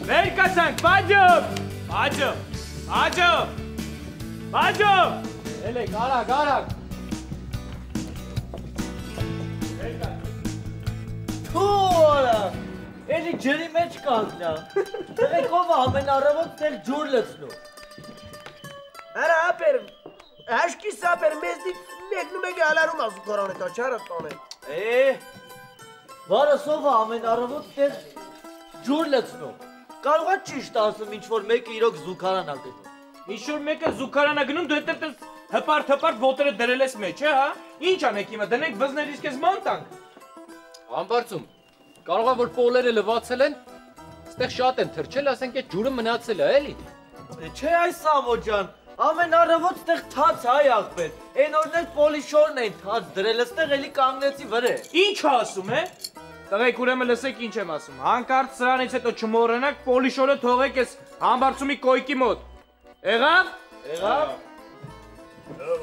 Վեր կացանք, բաջով, Էլեք, արագ Թուորա, էլի ջրի մեջ կանգնա Տղեկով ամեն առավոտ տեղ ջուր լծնու Արա ապեր, հաշկի սապեր մեզնից մեկնում եք հալարում ասու կորանը կա չարը տանը Վարասովը ամեն առավոտ տեղ ջուր լծնու Կարողա ճիշտ ասում ինչ-որ մեկը իրոք զուգարանա գնում Ինչ-որ մեկը զուգարանա գնում, դու հետև հպարտ ոտերը դրել ես մեջ, հա? Ինչ անեք իմը, դնենք վզներիս կեզ ման տանք Ամբարձում, կարողա որ պոլերը լվացել են, ստեղ շատ են թրջել, ասենք այդ ջուրը մնացել է, էլի Չէ այս Սամո ջան, ամեն առավոտ ստեղ թաց հայ աղբեր Են օրներ պոլիշորն են թաց դրել, ստեղ էլի կանգնեցի վրե Ինչ ասում է? Տղեկ ուրեմն լսեք ինչ եմ ասում, հանկարծ սրանից հետո չմոռանաք պոլիշորը թողեք ես համբարձումի կոյկի մոտ Եղավ?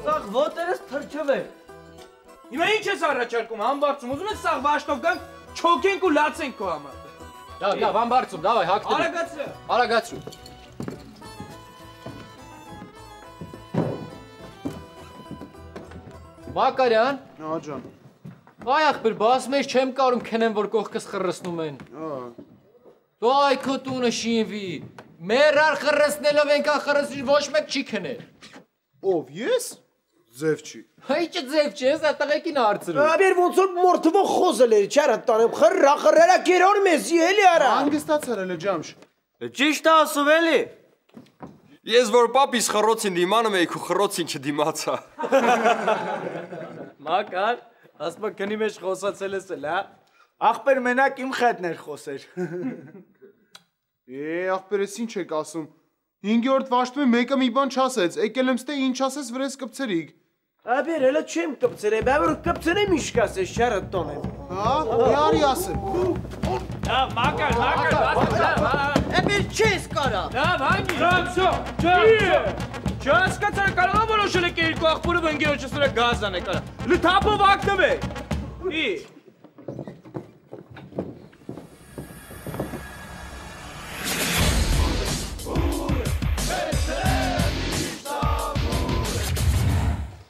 Սաղ ոտերս թրջվել Հիմա ինչ ես առաջարկում, համբարձում, ուզում ես սաղ վաշտով գանք, չոքենք ու լացենք քո համար Լավ, ամբարձում, դավայ, հակտերի Արագացրու Մակարյան Ա ջան Այ աղբեր, բաս մեջ չեմ կարում քնեմ, որ կողքս խրրսնում են Դու այ քո տունը շինվի Մեր խրրսնելով ենքան խրրսնի ոչ մեկ չի քնել Ով, ես? Ձև չի Հայճը ձև չի, ես ատաղեկին հարցրու Ապեր ոնց որ մորթվող խոզել էր չարը տանեմ խրրա կերոր մեզի էլի արա Հանգստացար էլ է ջամշ Ճիշտ ասում էլի Ես որ պապիս խռոցին դիմանում էի քու խռոցին չդիմացա Մակար, ասպա քնի մեջ խոսացել ես էլ, հա? Աղբեր մենակ իմ խետն էր խոսեր աղբեր ես ինչ եք ասում 5-րդ վաշտում մեկը մի բան չասեց, եկել եմ ստե ինչ ասես վրես կպցրիք Ապեր հելը չեմ կպցրե, բա որ կպցրեմ ինչ կասես չարը տանեմ Հա, արի ասեմ Մակար, Էպեր չես կարա լավ, հանգի Չհասկացան, կարողա որոշել եք երկու աղբորով ընգերոջս վրա գազ անեք Լթապով ակնվեք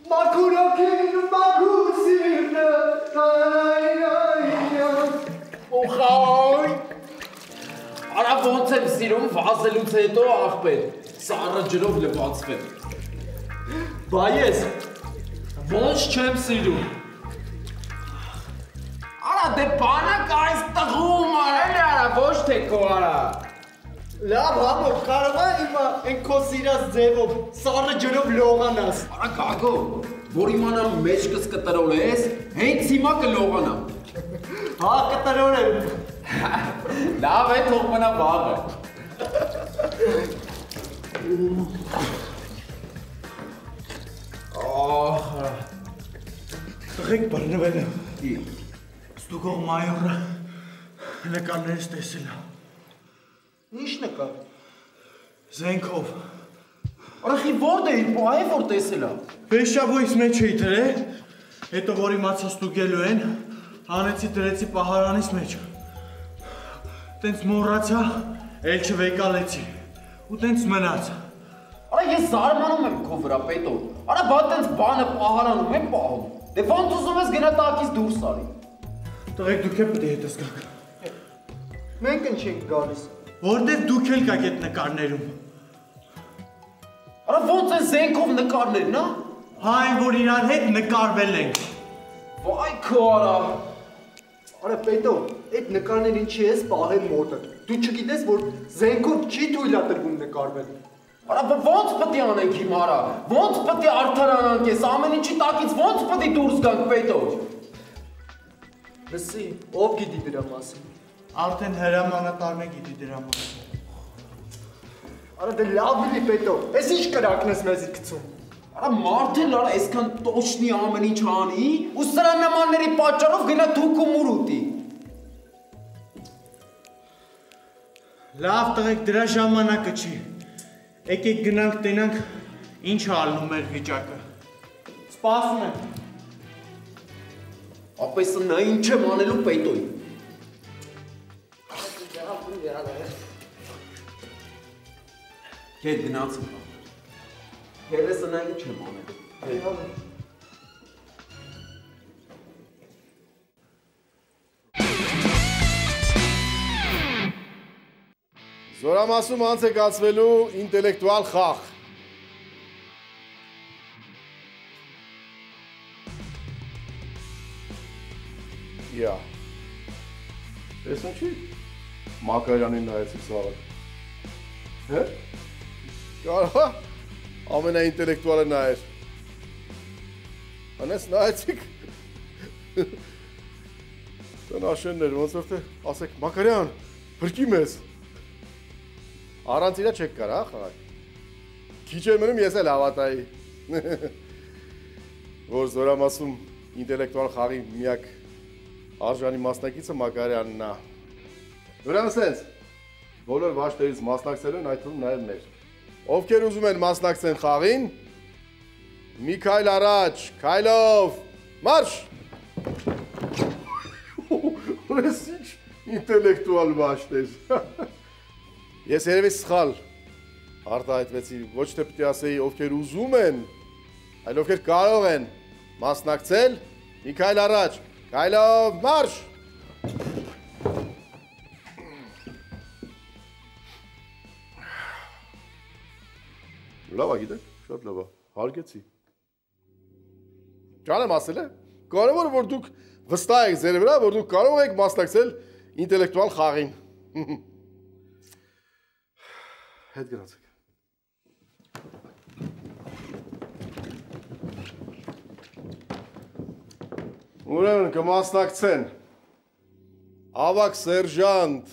Մակուրակին մակուսիրնը Ուխայ Արա ոնց եմ սիրում վազելուց հետո աղբեր Սառը ջրով լվացվեմ Բա ես ոնց չեմ սիրում Արա դե բանակ այս տղում արել արա ոչ թե քո արա Լավ համով, կարողա հիմա են քո սիրած ձևով սառը ջրով լողանաս Արա գագո որ իմանամ մեջքս կտրոլես հենց հիմա կլողանամ Հա կտրոր եմ Լավ է թող մնա վաղը Տղեք բռնվել եմ Ստուգող մայորը նկարներս տեսել Ինչ նկար? Զենքով Արախի որդ էիր, այ որ տեսելա Վեշավույս մեջ էի դրել Հետո որ իմացա ստուգելու են Հանեցի դրեցի պահարանիս մեջ Տենց մոռացա, էլ չվեկալեցի Ու տենց մնաց Արա ես զարմանում եմ քո վրա պետո Արա բա տենց բանը պահարանում եմ պահում Դե ոնց ուզում ես գնա տակից դուրս արի Տղեք դուք է պետք է հետս գաք Մենք են չենք գալիս Որտև դուք էլ կաք էտ նկարներում Արա ոնց են զենքով նկարներն, հա? Հա այն որ իրար հետ նկարվել ենք Վայ քո արա Արա պետո, այդ նկարներ ինչի ես պահել մոտը Դու չգիտես որ զենքով չի թույլա տրվում նկարվել Արա ոնց պետք է անենք հիմա արա Ոնց պետք է արդարանանք ես ամեն ինչի տակից ոնց պետք է դուրս գանք պետո Լսի, ով գիտի դրա մասին Արդեն հրամանատարն է գիտի դրա մասին Արա դե լավ լինի պետո, ես ինչ կրակն ես մեզի գցում Արա մարդ էլ արա այսքան տոշնի ամեն ինչ անի ու սրա նմանների պատճառով գնա թուք ու մուր ուտի Լավ տղեք դրա ժամանակը չի Եկեք գնանք տենանք ինչ ալնում մեր վիճակը Սպասում եմ Ապեսը նա ինչ եմ անելու պետոյի Քեդ գնացım բա։ Քերես նայ չեմ անել։ Զորամասում անց է կացվելու ինտելեկտուալ խաղ։ Յա։ Տեսնում չի։ Մակարյանին նայեցի սարը։ Հե՞։ Կարա ամենաինտելեկտուալը նայեր։ Անես նայեցիք։ Տնաշեններ, ոնց որ թե ասեք Մակարյան, բրկի մեզ։ Առանց իրա չեք կարա խաղալ։ Քիչ էր մնում ես էլ հավատայի։ Որ զորամասում ինտելեկտուալ խաղի միակ արժանի մասնակիցը Մակարյանն է։ Ուրեմն սենց, բոլոր վաշտերից մասնակցելու են այդ թվում նաև մեր։ Ովքեր ուզում են մասնակցեն խաղին, մի քայլ առաջ, քայլով, մարշ։ Ուրես ինչ ինտելեկտուալ վաշտեր։ Ես երևի սխալ արտահայտվեցի, ոչ թե պիտի ասեի ովքեր ուզում են, այլ ովքեր կարող են մասնակցել, մի քայլ առաջ, քայլով մարշ։ Լավ է գիտեք, շատ լավ է, հարգեցի։ Ճանեմ ասել է, կարևորը որ դուք վստահ եք ձեր վրա, որ դուք կարող եք մասնակցել ինտելեկտուալ խաղին։ Հետ գնացեք։ Ուրեմն կմասնակցեն ավագ սերժանտ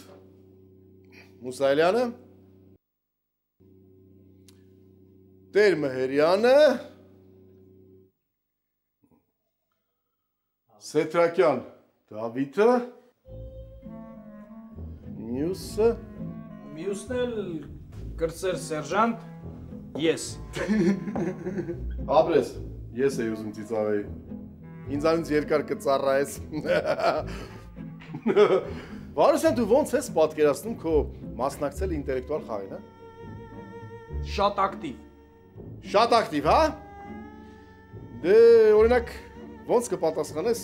Մուսայելյանը, Տեր Մհերյանը, Սեթրակյան Դավիթը, Մյուսն էլ կրծեր սերժանտ, ես։ Ապրես, ես էի ուզում ծիծաղեի, ինձանից երկար կծառայես։ Վարուսյան, դու ոնց ես պատկերացնում քո մասնակցել ինտելեկտուալ խաղին, հա? Շատ ակտիվ։ Շատ ակտիվ, հա? Դե, օրինակ, ոնց կպատասխանես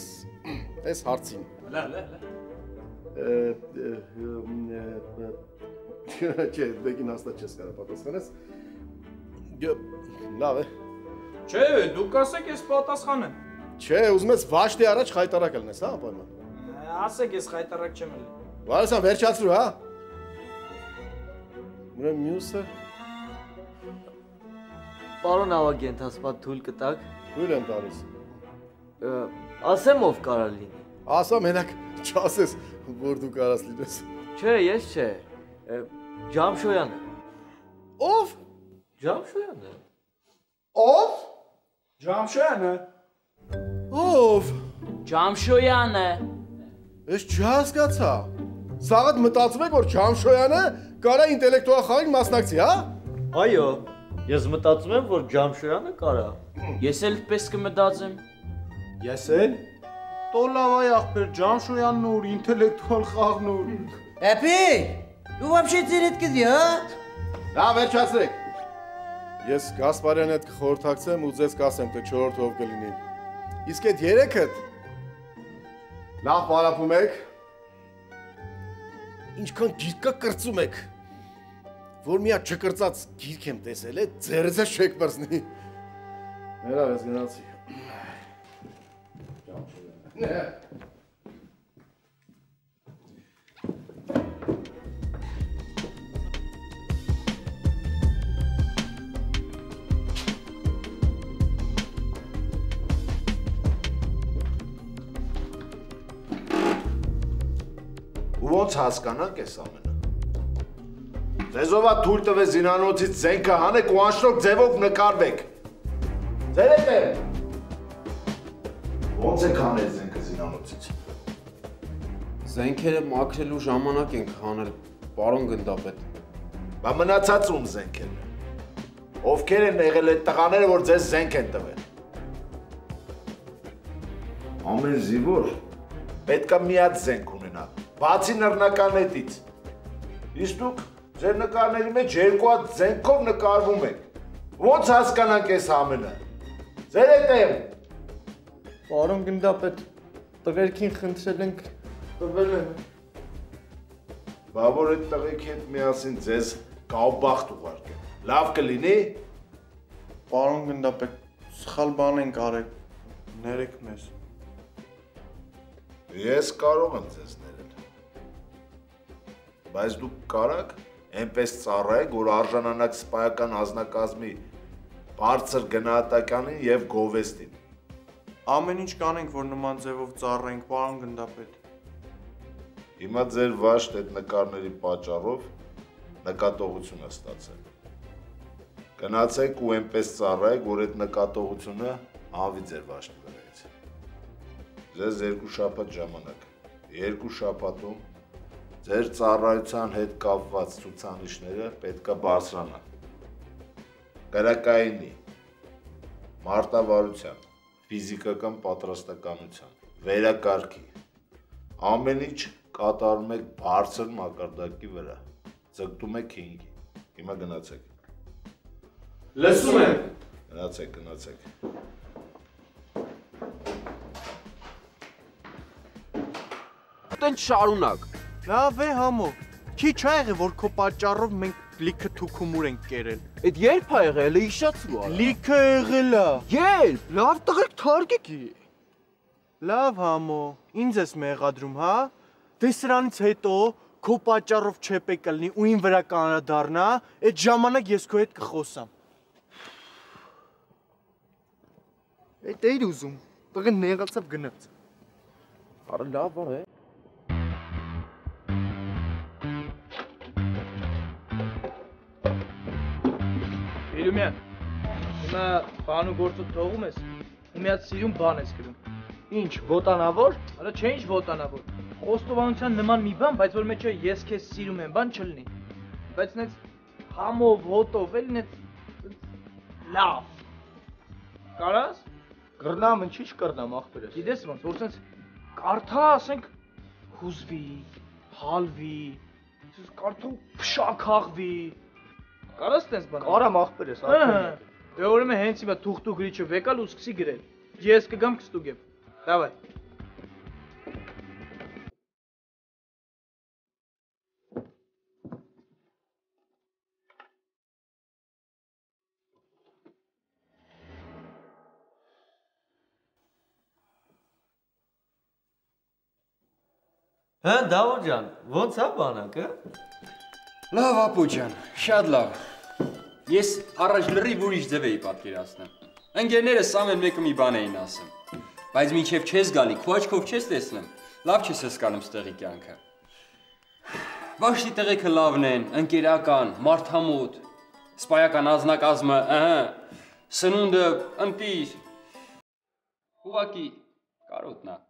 այս հարցին։ Չէ, դեկին հաստատ չես կարա պատասխանես։ Լավ է։ Չէ, դուք ասեք ես պատասխանեմ։ Չէ, ուզում ես վաշտի առաջ խայտարակ ելնես, հա, ապայման։ Ասեք ես խայտարակ չեմ ելի։ Վարասան, վերջացրու, հա։ Ուրեմն մյուսը։ Պարոն ավագենտ, ասպատ թույլ կտակ։ Թույլ եմ տալիս։ Ասեմ ով կարա լինի։ Ասա մենակ չասես, որ դու կարաս լինես։ Չէ, ես չէ։ Ջամշոյանը։ Ով։ Ջամշոյանը։ Ով։ Ջամշոյանը։ Ով։ Ջամշոյանը։ Ես չհասկացա։ Սաղդ մտածում եք, որ Ջամշոյանը կարա ինտելեկտուալ խաղին մասնակցի, հա։ Այո, ես մտածում եմ, որ Ջամշոյանը կարա։ Ես էլ պես կմտածեմ։ Ես էլ։ Տո լավ այ ախպեր Ջամշոյանն ուր ինտելեկտուալ խաղն ուր։ Էպի, դու вообще ծերետ կդի, հա։ Լավ, վերջացրեք։ Ես Գասպարյանի հետ կխորհրդակցեմ ու ձեզ կասեմ, թե 4-րդ ով կլինի։ Իսկ այդ երեքդ լավ պարապում եք։ Ինչքան գիրկա կրծում եք, որ մի հատ չկրծած գիրք եմ տեսել է, ձերձը չեք բրզնի։ Ներավ ես գնացի։ Ոնց հասկանանք այս ամենը։ Ձեզովա թույլ տվեց զինանոցից զենքը հանեք ու անշնորհք ձևով նկարվեք։ Ձերետ է։ Ոնց եք հանել զենքը զինանոցից։ Զենքերը մաքրելու ժամանակ ենք հանել, պարոն գնդապետ։ Բա մնացած ում զենքերն են։ Ովքեր են եղել այդ տղաները, որ ձեզ զենք են տվել։ Ամեն զինվոր պետք է մի հատ զենք ունենա, բացի նռնականետից։ Իսկ դուք Ձեր նկարների մեջ երկու հատ զենքով նկարվում եք։ Ոնց հասկանանք այս ամենը։ Ձեր հետ եմ։ Պարոն գնդապետ, տղերքին խնդրել ենք տվել են։ Բա որ այդ տղեկի հետ միասին ձեզ կաուբախտ ուղարկեն։ Լավ կլինի։ Պարոն գնդապետ, սխալ բան ենք արել։ Ներեք մեզ։ Ես կարող եմ ձեզ ներել։ Բայց դուք կարաք այնպես ծառայեք, որ արժանանաք սպայական անձնակազմի բարձր գնահատականին եւ գովեստին։ Ամեն ինչ կանենք, որ նման ձևով ծառայենք, պարոն գնդապետ։ Հիմա ձեր վաշտ այդ նկարների պատճառով նկատողություն է ստացել։ Գնացեք ու այնպես ծառայեք, որ այդ նկատողությունը անվի ձեր վաշտի վրայից։ Ձեզ 2 շաբաթ ժամանակ։ 2 շաբաթում ձեր ծառայության հետ կապված ցուցանիշները պետք է բարձրանան։ Գրակայինի, մարտավարության, ֆիզիկական պատրաստականության, վերակարգի, ամեն ինչ կատարում եք բարձր մակարդակի վրա, ձգտում եք 5-ի, հիմա գնացեք։ Լսում եմ։ Գնացեք։ Տենց շարունակ։ Լավ է համո։ Քիչ ա եղել, որ քո պատճառով մենք լիքը թուքումուր ենք կերել։ Այդ երբ ա եղել, հիշացրու արա։ Լիքը եղել ա։ Երբ։ Լավ տղեկ թարգեք։ Լավ համո, ինձ ես մեղադրում, հա։ Դե սրանից հետո քո պատճառով չեպե կլինի ու ին վրա կանադառնա, այդ ժամանակ ես քո հետ կխոսամ։ Այդ էիր ուզում, տղեն նեղացավ գնաց։ Արա լավ է։ Իրումյան, հիմա բանու գործը թողում ես ու մի հատ սիրուն բան ես գրում։ Ինչ, ոտանավոր։ Արա չէ ինչ ոտանավոր։ Խոստովանության նման մի բան, բայց որ մեջը ես քեզ սիրում եմ, բան չլինի։ Բայց նենց համով, հոտով, էլ նենց լավ։ Կարաս։ Կռնամ, ինչի՞ չկռնամ, ախպերս։ Գիտես ոնց, որ սենց կարթա, ասենք, հուզվի, հալվի, սենց կարթա փշաքաղվի։ Կարաս տես բան։ Կարամ ախպերս, ախպերս։ Դե ուրեմն հենց հիմա թուղթու գրիչը վեկալ ու սկսի գրել։ Ես կգամ կստուգեմ։ Դավայ։ Հա, Դավոթ ջան, ոնց է բանակը։ Լավ ապու ջան, շատ լավ։ Ես առաջ լրիվ ուրիշ ձև էի պատկերացնում։ Ընկերներս ամեն մեկը մի բան էին ասում։ Բայց մինչև չես գալի, քո աչքով չես տեսնում, լավ չես հասկանում ստեղի կյանքը։ Վաշտի տղեկը լավն են, ընկերական, մարդամոտ, սպայական անձնակազմը, սնունդը, ընտիր։ Ուղղակի կարոտնա։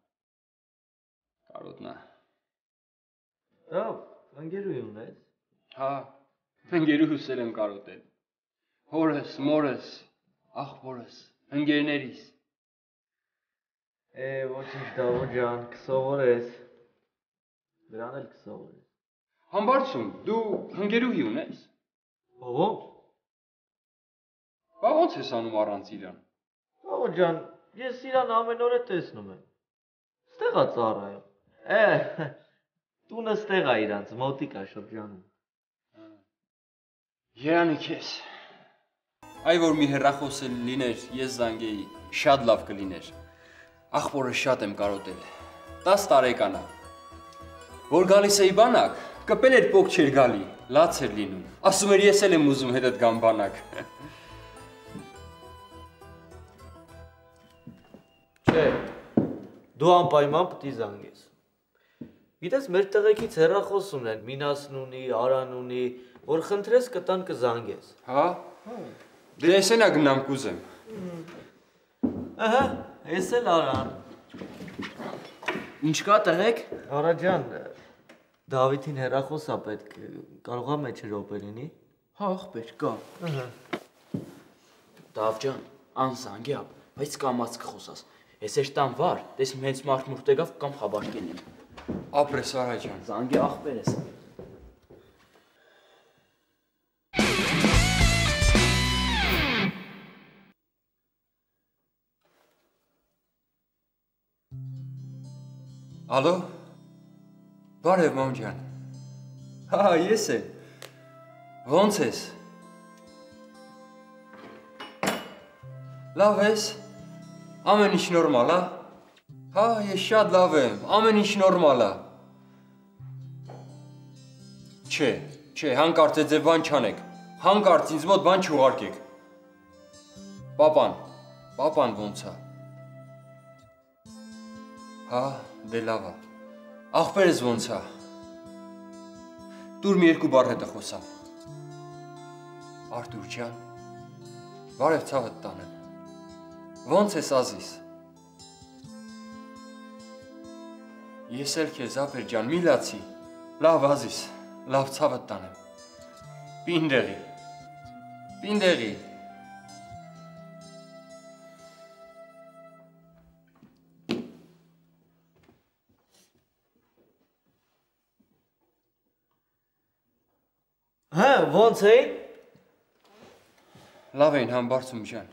Լավ, ընկերուհի ունես։ Հա, ընկերուհուս եմ կարոտել։ Հորս, մորս, աղբորս, ընկերներիս։ Ոչինչ Դավոթ ջան, կսովորես։ Դրան էլ կսովորես։ Համբարձում, դու ընկերուհի ունես։ Ո՞վ։ Բա ո՞նց ես անում առանց իրան։ Դավոթ ջան, ես իրան ամեն օր տեսնում եմ։ Ստեղ է ծառայում։ Տունը ստեղ է իրանց, մոտիկ է շրջանում։ Երանի քեզ։ Այ որ մի հեռախոս լիներ, ես զանգեի, շատ լավ կլիներ։ Աղբորը շատ եմ կարոտել, 10 տարեկան է։ Որ գալիս էի բանակ, կպել էր պոկ չէր գալի, լաց էր լինում։ Ասում էր ես էլ եմ ուզում հետդ գամ բանակ։ Չէ, դու անպայման պտի զանգես։ Գիտես, մեր տղեկից հեռախոս ունեն, Մինասն ունի, Արան ունի, որ խնդրես կտան կզանգես։ Հա։ Դե ես ենա գնամ կուզեմ։ Ահա, ես էլ Արան։ Ինչ կա տղեկ։ Արա ջան, Դավիթին հեռախոս է պետք, կարող է մեջը րոպե լինի։ Հա, ախպեր, կա։ Դավ ջան, անզանգ է, բայց կամաց կխոսաս։ Ես էշ տան վար, տեսիմ հենց մարդ մուրտ եկավ կամ խաբարկեն եմ։ Ապրես Արա ջան։ Զանգ է ախպեր ես։ Ալո։ Բարև մամ ջան։ Հա, ես եմ։ Ոնց ես։ Լավ ես։ Ամեն ինչ նորմալ է։ Հա, ես շատ լավ եմ։ Ամեն ինչ նորմալ է։ Չէ, հանկարծ է ձեզ բան չանեք։ Հանկարծ ինձ մոտ բան չուղարկեք։ Պապան ոնց է։ Հա, դե լավ է։ Աղբերս ոնց է։ Տուր մի երկու բառ հետը խոսամ։ Արտուր ջան, բարև ցավդ տանեմ։ Ոնց ես ազիս։ Ես էլ քեզ ապեր ջան, մի լացի։ Լավ ազիս, լավ ցավդ տանեմ։ Պինդեղի։ Հա, ոնց էին։ Լավ էին համբարձում ջան։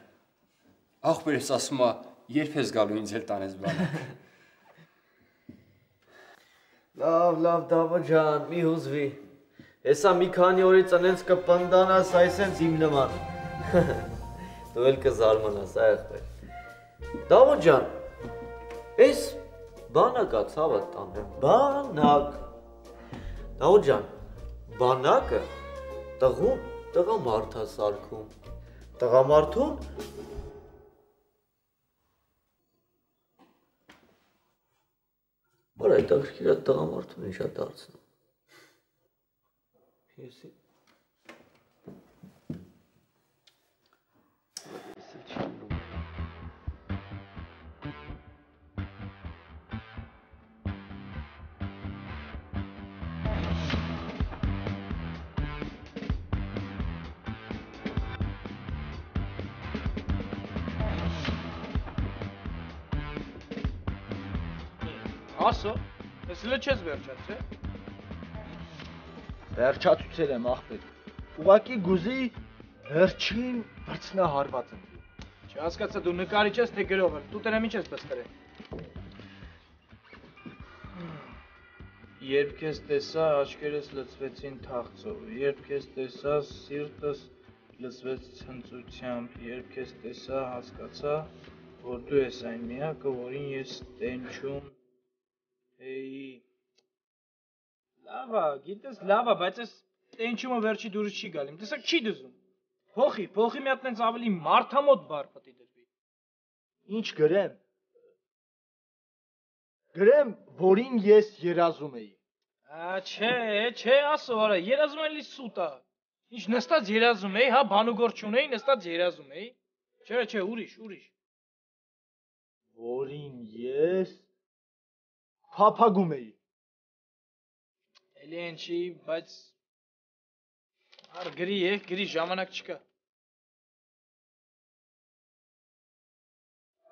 Աղբերս ասում է, երբ ես գալու ինձ էլ տանես բանակ։ Լավ, Դավո ջան, մի հուզվի։ Հեսա մի քանի օրից ընենց կպնդանաս այսենց իմ նման։ Դու էլ կզարմանաս, աղբեր։ Դավո ջան, ես բանակա ցավը տանեմ, բանակ։ Դավո ջան, բանակը տղուն տղամարդ է սարքում, տղամարդուն որ այդ աղջիկը տղամարդուն ինչ է դարձնում։ Եսի Ասո, ես լը չես վերջացե։ Վերջացուցել եմ աղբեր։ Ուղղակի գուզի վերջին վրցնահարված եմ։ Չհասկացա դու նկարիչ ես թե գրող ես, դու դրամ ինչ ես բստրել։ Երբ քեզ տեսա, աչքերս լցվեցին թախծով, երբ քեզ տեսա, սիրտս լցվեց ցնծությամբ, երբ քեզ տեսա, հասկացա, որ դու ես այն միակը, որին ես տենչում Էի, լավա, գիտես լավա, բայց ես տենչումը վերջի դուրս չի գալիմ, տեսակ չի դզում, փոխի մի հատ նենց ավելի մարդամոտ բար պտի դրվի։ Ինչ գրեմ, որին ես երազում էի։ Չէ, ասո, արա, երազում էլի սուտա, ինչ նստած երազում էի, հա բանուգոր չունեի, նստած երազում էի, չէ, ուրիշ։ Որին ես փափագում էի։ Էլի են չի, բայց գրի ժամանակ չկա։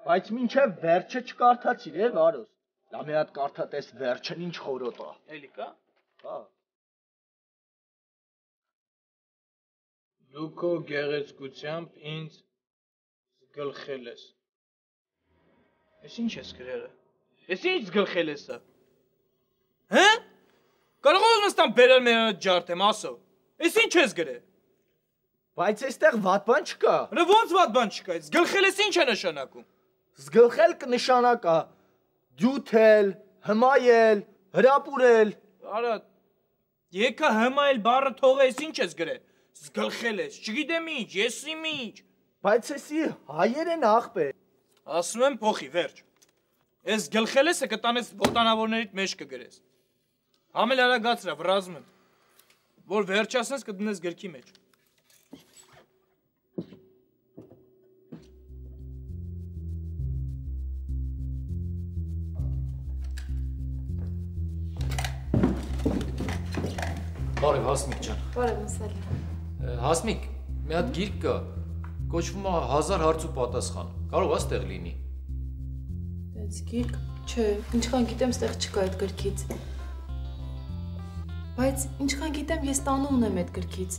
Բայց մինչև վերջը չկարդացիր, Վարոս։ Լա մի հատ կարդատես վերջն ինչ խորոտ է։ Էլի կա։ Հա։ Դու քո գեղեցկությամբ ինձ զգլխել ես։ Ես ինչ ես գրել։ Ես ինչ զգլխել ես։ Հա? Կարող ես մստան բերել մեր ջարդեմ, ասո։ Ես ինչ ես գրել։ Բայց այստեղ վատ բան չկա։ Ոնց վատ բան չկա։ Զգլխել ես ինչ է նշանակում։ Զգլխել կնշանակա դյութել, հմայել, հրապուրել։ Արա, եկա հմայել բառը թողես ինչ ես գրել։ Զգլխել ես, չգիտեմ ինչ, ես իմ ինչ։ Բայց էսի հայեր են աղբեր։ Ասում եմ փոխի, վերջ։ Ես գլխել ես կտանես ոտանավորներիդ մեջ կգրես։ Համել արագացրա, վրազում եմ, որ վերջացնես կդնես գրքի մեջ։ Բարև Հասմիկ ջան։ Բարև Մուսալի։ Հասմիկ, մի հատ գիրք կա, կոչվում է 1000 հարց ու պատասխան։ Կարող է ստեղ լինի։ Այս գիրք, չէ, ինչքան գիտեմ, ստեղ չկա այդ գրքից։ Բայց ինչքան գիտեմ, ես տանում ունեմ այդ գրքից։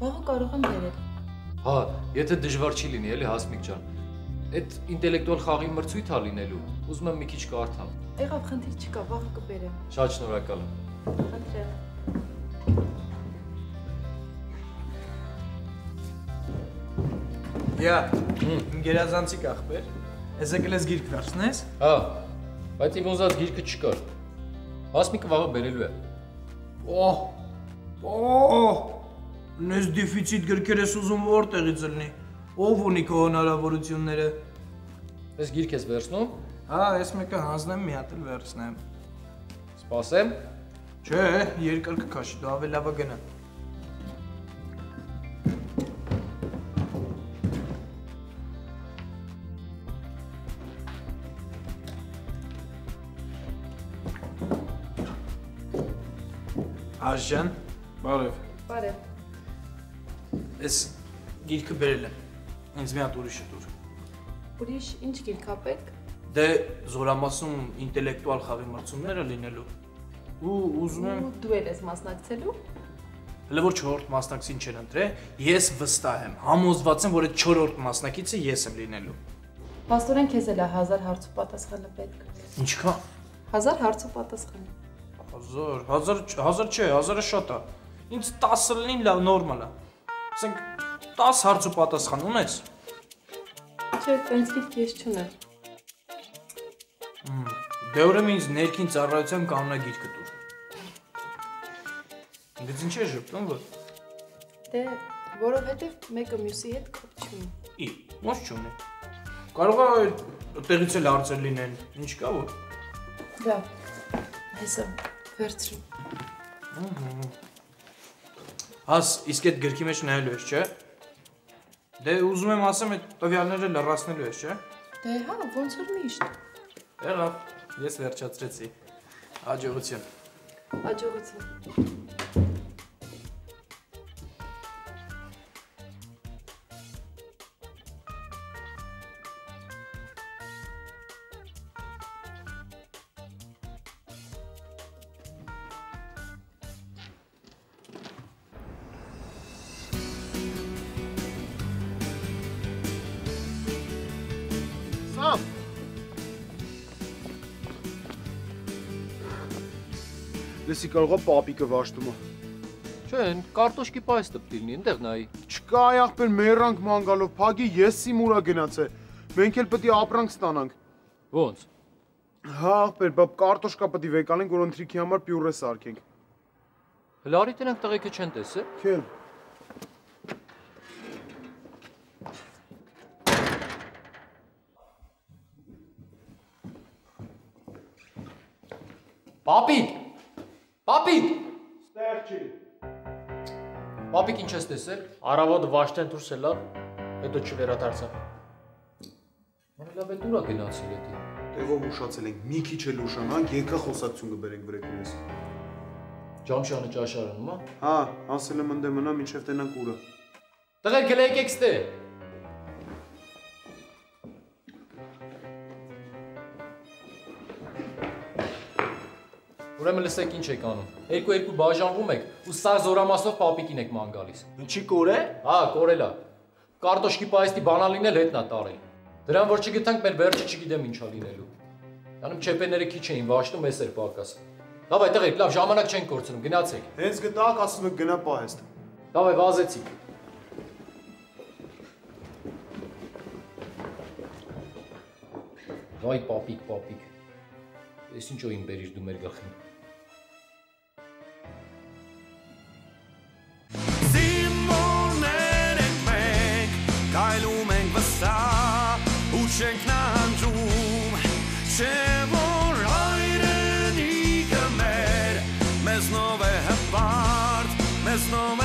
Վաղը կարող եմ բերել։ Հա, եթե դժվար չի լինի, էլի Հասմիկ ջան։ Այդ ինտելեկտուալ խաղի մրցույթ է լինելու։ Ուզում եմ մի քիչ կարդամ։ Եղավ, խնդիր չկա, վաղը կբերեմ։ Շատ շնորհակալ եմ։ Խնդրեմ։ Յա, իմ գերազանցիկ ախպեր, ես եկել ես գիրք վերցնես։ Հա, բայց իմ ուզած գիրքը չկար։ Հասմիկը վաղը բերելու է։ Նես դեֆիցիտ գրքեր ես ուզում որտեղից ելնի։ Ով ունի քո հնարավորությունները։ Ես գիրք ես վերցնում։ Հա, ես մեկը հանձնեմ, մի հատ էլ վերցնեմ։ Սպասեմ։ Չէ, երկար կքաշի, դու ավելի լավը գնա։ Աշջան, բարև։ Բարև։ Ես գիրքը բերել եմ, ինձ մի հատ ուրիշը տուր։ Ուրիշ ինչ գիրք ապեք։ Դե զորամասում ինտելեկտուալ խաղի մրցումները լինելու։ Ու ուզում եմ… Դու էլ ես մասնակցելու։ Հələ որ 4-րդ մասնակցին չեն ընտրել, ես վստահ եմ, համոզված եմ, որ այդ 4-րդ մասնակիցը ես եմ լինելու։ Պաստորեն քեզ էլ է 1000 հարցու պատասխանը պետք։ Ինչքան։ 1000 հարցու պատասխան։ 1000 չէ, 1000-ը շատ է։ Ինձ 10 լինի լավ նորմալ է։ Ասենք 10 հարցու պատասխան ունես։ Չէ, տենց գիրք ես չունեմ։ Դե ուրեմն ինձ ներքին ծառայության կանոնագիրքը տուր։ Դից ինչ է ժպտում որ։ Դե որովհետև մեկը մյուսի հետ կապ չունի։ Ոնց չունի։ Կարող է այդտեղից էլ հարցեր լինեն, ինչ կա որ։ Լավ։ Հեսա վերցրու։ Հաս, իսկ այդ գրքի մեջ նայելու ես, չէ՞։ Դե ուզում եմ ասեմ, այդ տվյալները լրացնելու ես, չէ՞։ Դե հա, ոնց որ միշտ։ Եղավ, ես վերջացրեցի։ Հաջողություն։ Հաջողություն։ Լսի կարող է պապիկը վաշտումը։ Չեն, կարտոշկի պայս տպտիլնի, ընդեղ նայի։ Չկա այ ախպեր մերանք մանգալով, փագի ես սիմուրա գնաց է։ Մենք էլ պետք է ապրանք ստանանք։ Ոնց։ Հա ախպեր, բա կարտոշկա պետք է վեկանենք, որ ընթրիքի համար պյուրե սարքենք։ Հələ արի տենանք տղեկը չեն տեսել։ Քել։ Պապիկ։ Պապիկ։ Ստեղ չի։ Պապիկ ինչ ես տեսել։ Արավոտը վաշտեն դուրս է լավ, հետո չվերադարձա։ Լավ է դուրա գնացել էդի։ Տեղով ուշացել ենք, մի քիչ էլ ուշանանք, եկա խոսակցություն կբերենք վրեքումից։ Ջամշյանը ճաշարանում, հա։ Հա, ասել եմ ընդե մնա, մինչև տենանք ուրը։ Տղեր գլեկ եք ստե։ Ուրեմն լսեք ինչ եք անում։ Երկու բաժանվում եք ու սա զորամասով պապիկին եք ման գալիս։ Ինչի կորե։ Հա, կորելա։ Կարտոշկի պայստի բանալին էլ հետնա տարել։ Դրան որ չգտանք մեր վերջը չգիտեմ ինչա լինելու։ Դանում չեպեները քիչ էին վաշտում, էս էր պակաս։ Լավ այ տղերք, լավ ժամանակ չենք կորցնում, գնացեք։ Հենց գտակ, ասում եք գնա պահեստ։ Լավ այ վազեցիք։ Վայ պապիկ, պապիկ։ Ես ինչո իմ բերիր դու մեր գլխին։ Զիմորներ ենք մենք, կայլում ենք վստա, ու չենք նահանջում, չէ որ հայրենիքը մեր, մեզնով է հպարտ, մեզնով